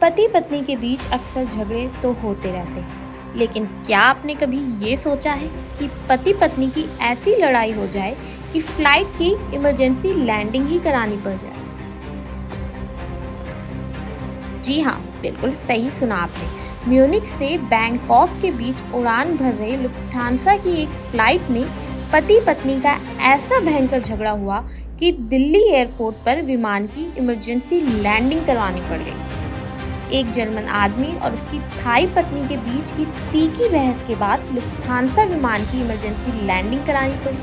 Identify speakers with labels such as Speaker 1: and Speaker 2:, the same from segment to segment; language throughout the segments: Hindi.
Speaker 1: पति पत्नी के बीच अक्सर झगड़े तो होते रहते हैं, लेकिन क्या आपने कभी ये सोचा है कि पति पत्नी की ऐसी लड़ाई हो जाए कि फ्लाइट की इमरजेंसी लैंडिंग ही करानी पड़ जाए। जी हाँ, बिल्कुल सही सुना आपने। म्यूनिख से बैंकॉक के बीच उड़ान भर रहे लुफ्थांसा की एक फ्लाइट में पति पत्नी का ऐसा भयंकर झगड़ा हुआ कि दिल्ली एयरपोर्ट पर विमान की इमरजेंसी लैंडिंग करवानी पड़ गई। एक जर्मन आदमी और उसकी थाई पत्नी के बीच की तीखी बहस के बाद लुफ्थांसा विमान की इमरजेंसी लैंडिंग करानी पड़ी।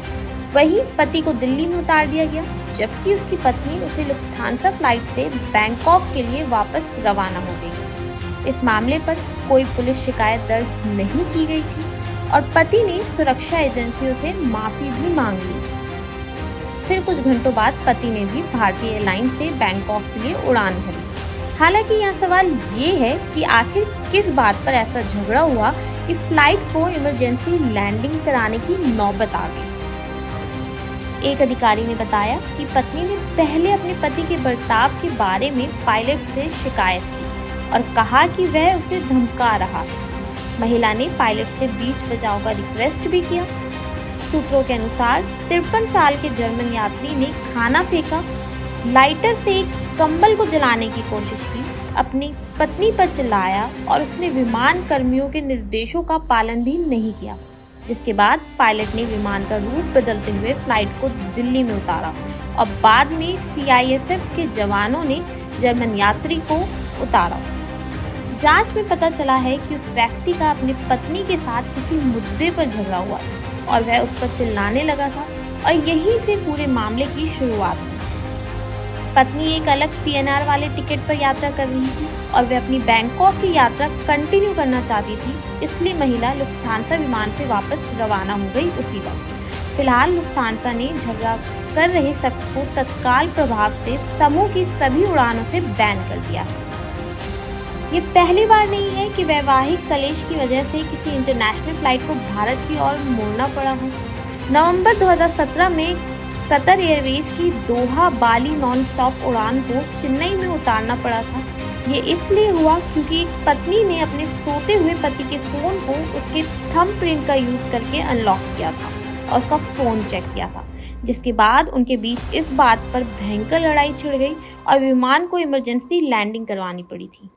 Speaker 1: वहीं पति को दिल्ली में उतार दिया गया, जबकि उसकी पत्नी उसे लुफ्थांसा फ्लाइट से बैंकॉक के लिए वापस रवाना हो गई। इस मामले पर कोई पुलिस शिकायत दर्ज नहीं की गई थी और पति ने सुरक्षा एजेंसियों से माफी भी मांग ली। फिर कुछ घंटों बाद पति ने भी भारतीय एयरलाइंस से बैंकॉक के लिए उड़ान भरी। हालांकि यहाँ सवाल ये है कि आखिर किस बात पर ऐसा झगड़ा हुआ कि फ्लाइट को इमरजेंसी लैंडिंग कराने की नौबत आ गई। एक अधिकारी ने बताया कि पत्नी ने पहले अपने पति के बर्ताव के बारे में पायलट से शिकायत की और कहा कि वह उसे धमका रहा। महिला ने पायलट से बीच बचाव का रिक्वेस्ट भी किया। सूत्रों के अनुसार 53 साल के जर्मन यात्री ने खाना फेंका, लाइटर से एक कंबल को जलाने की कोशिश की, अपनी पत्नी पर चिल्लाया और उसने विमान कर्मियों के निर्देशों का पालन भी नहीं किया, जिसके बाद पायलट ने विमान का रूट बदलते हुए फ्लाइट को दिल्ली में उतारा और बाद में CISF के जवानों ने जर्मन यात्री को उतारा। जांच में पता चला है कि उस व्यक्ति का अपनी पत्नी के साथ किसी मुद्दे पर झगड़ा हुआ और वह उस पर चिल्लाने लगा था और यहीं से पूरे मामले की शुरुआत हुई। पत्नी एक अलग PNR वाले टिकट पर यात्रा कर रही थी और वह अपनी बैंकॉक की यात्रा कंटिन्यू करना चाहती थी, इसलिए महिला लुफ्थांसा विमान से वापस रवाना हो गई उसी वक्त। फिलहाल लुफ्थांसा ने झगड़ा कर रहे शख्स को तत्काल प्रभाव से समूह की सभी उड़ानों से बैन कर दिया है। ये पहली बार नहीं है कि वैवाहिक कलेश की वजह से किसी इंटरनेशनल फ्लाइट को भारत की ओर मोड़ना पड़ा हो। नवंबर 2017 में कतर एयरवेज की दोहा बाली नॉन स्टॉप उड़ान को चेन्नई में उतारना पड़ा था। ये इसलिए हुआ क्योंकि एक पत्नी ने अपने सोते हुए पति के फोन को उसके थंबप्रिंट का यूज करके अनलॉक किया था और उसका फोन चेक किया था, जिसके बाद उनके बीच इस बात पर भयंकर लड़ाई छिड़ गई और विमान को इमरजेंसी लैंडिंग करवानी पड़ी थी।